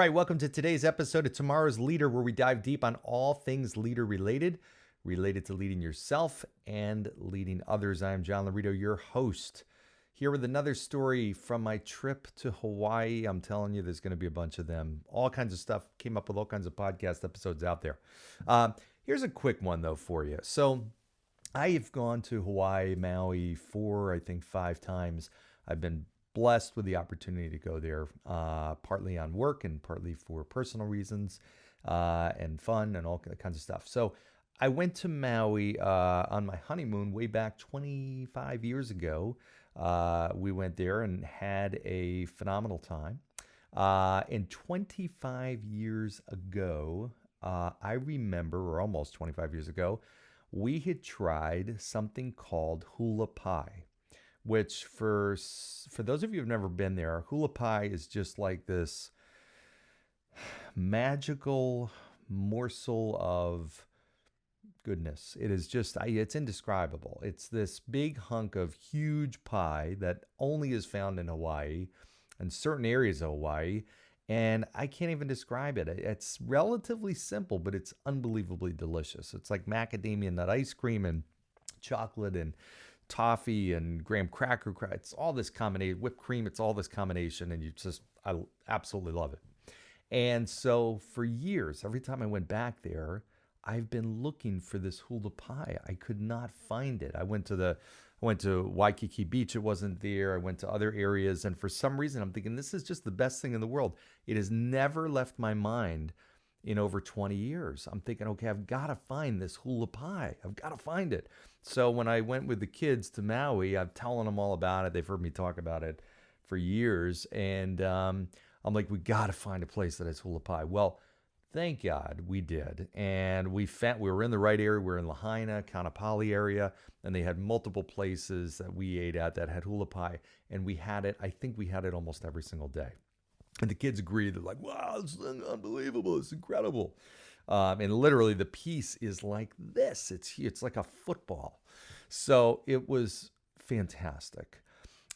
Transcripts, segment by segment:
right, welcome to today's episode of Tomorrow's Leader, where we dive deep on all things leader related to leading yourself and leading others. I am John Laurito, your host, here with another story from my trip to Hawaii. I'm telling you, there's going to be a bunch of them. All kinds of stuff. Came up with all kinds of podcast episodes out there. Here's a quick one, though, for you. So I've gone to Hawaii, Maui 4, I think 5 times. I've been blessed with the opportunity to go there, partly on work and partly for personal reasons and fun and all kinds of stuff. So I went to Maui on my honeymoon way back 25 years ago. We went there and had a phenomenal time. And 25 years ago, I remember, or almost 25 years ago, we had tried something called Hula Pie, which for those of you who've never been there, Hula Pie is just like this magical morsel of goodness. It is just, it's indescribable. It's this big hunk of huge pie that only is found in Hawaii and certain areas of Hawaii. And I can't even describe it. It's relatively simple, but it's unbelievably delicious. It's like macadamia nut ice cream and chocolate and toffee and graham cracker. It's all this combination, whipped cream. It's all this combination. And I absolutely love it. And so for years, every time I went back there, I've been looking for this hula pie. I could not find it. I went to Waikiki Beach. It wasn't there. I went to other areas. And for some reason, I'm thinking this is just the best thing in the world. It has never left my mind in over 20 years. I'm thinking, okay, I've got to find this hula pie. I've got to find it. So when I went with the kids to Maui, I'm telling them all about it. They've heard me talk about it for years. And I'm like, we got to find a place that has hula pie. Well, thank God we did. And we were in the right area. We were in Lahaina, Kaanapali area, and they had multiple places that we ate at that had hula pie. And we had it, I think we had it almost every single day. And the kids agreed. They're like, wow, this is unbelievable. It's incredible. And literally the piece is like this. It's like a football. So it was fantastic.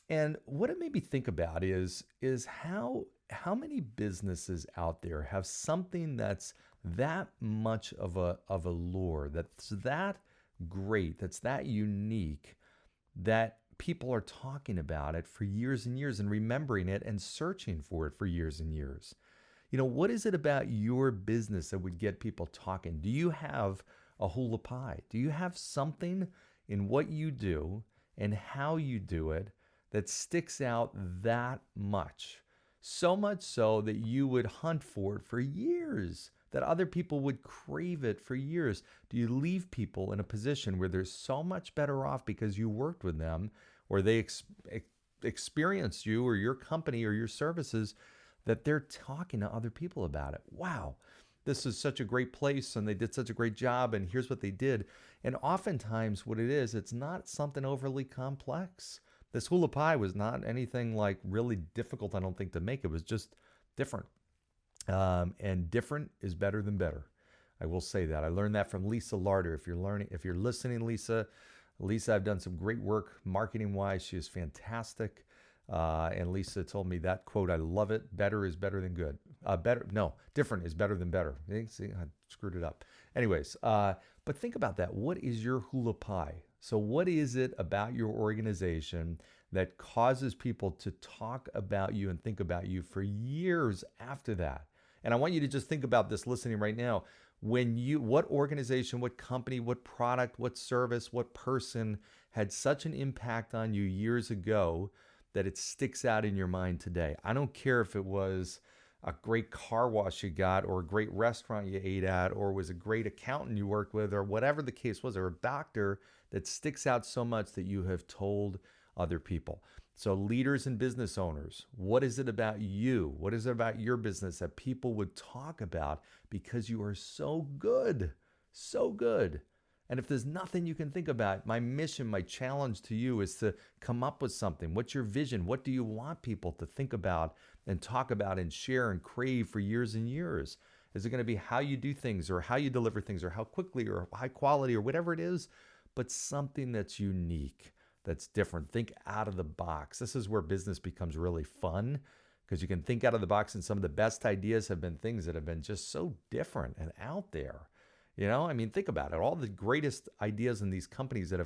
And what it made me think about is how many businesses out there have something that's that much of a lure, that's that great, that's that unique, that people are talking about it for years and years and remembering it and searching for it for years and years. You know, what is it about your business that would get people talking? Do you have a hula pie? Do you have something in what you do and how you do it that sticks out that much? So much so that you would hunt for it for years, that other people would crave it for years. Do you leave people in a position where they're so much better off because you worked with them or they experienced you or your company or your services that they're talking to other people about it? Wow, this is such a great place and they did such a great job and here's what they did. And oftentimes what it is, it's not something overly complex. This hula pie was not anything like really difficult, I don't think, to make. It was just different. And different is better than better. I will say that. I learned that from Lisa Larder. If you're listening, Lisa, I've done some great work marketing-wise. She is fantastic. And Lisa told me that quote. I love it. Better is better than good. Different is better than better. See, I screwed it up. Anyways, but think about that. What is your hula pie? So what is it about your organization that causes people to talk about you and think about you for years after that? And I want you to just think about this listening right now. What organization, what company, what product, what service, what person had such an impact on you years ago that it sticks out in your mind today? I don't care if it was a great car wash you got or a great restaurant you ate at or was a great accountant you worked with or whatever the case was, or a doctor that sticks out so much that you have told other people. So leaders and business owners, what is it about you? What is it about your business that people would talk about because you are so good, so good? And if there's nothing you can think about, my mission, my challenge to you is to come up with something. What's your vision? What do you want people to think about and talk about and share and crave for years and years? Is it going to be how you do things or how you deliver things or how quickly or high quality or whatever it is? But something that's unique, that's different. Think out of the box. This is where business becomes really fun because you can think out of the box, and some of the best ideas have been things that have been just so different and out there. I mean, think about it. All the greatest ideas in these companies that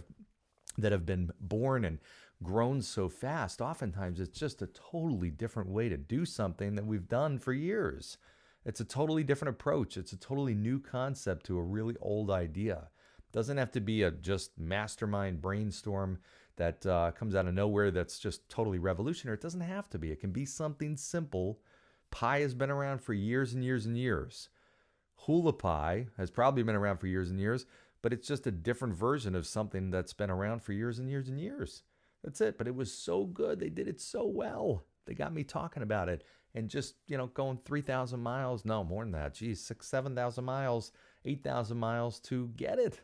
have been born and grown so fast, oftentimes it's just a totally different way to do something that we've done for years. It's a totally different approach. It's a totally new concept to a really old idea. It doesn't have to be a just mastermind brainstorm that comes out of nowhere that's just totally revolutionary. It doesn't have to be. It can be something simple. Pie has been around for years and years and years. Hula Pie has probably been around for years and years, but it's just a different version of something that's been around for years and years and years. That's it. But it was so good. They did it so well. They got me talking about it. And just, going 3,000 miles, no, more than that, 6,000, 7,000 miles, 8,000 miles to get it.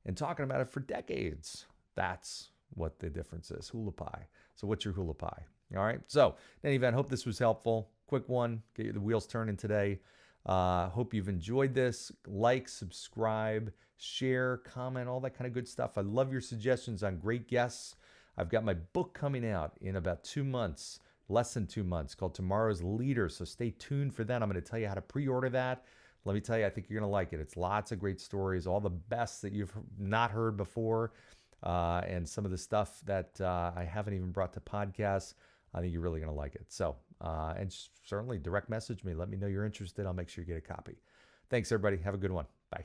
And talking about it for decades. That's what the difference is. Hula Pie. So what's your Hula Pie? All right. So in any event, hope this was helpful. Quick one, get the wheels turning today. Hope you've enjoyed this. Like, subscribe, share, comment, all that kind of good stuff. I love your suggestions on great guests. I've got my book coming out in about 2 months, less than 2 months, called Tomorrow's Leader. So stay tuned for that. I'm going to tell you how to pre-order that. Let me tell you, I think you're going to like it. It's lots of great stories, all the best that you've not heard before, and some of the stuff that I haven't even brought to podcasts. I think you're really going to like it. So, and certainly direct message me. Let me know you're interested. I'll make sure you get a copy. Thanks, everybody. Have a good one. Bye.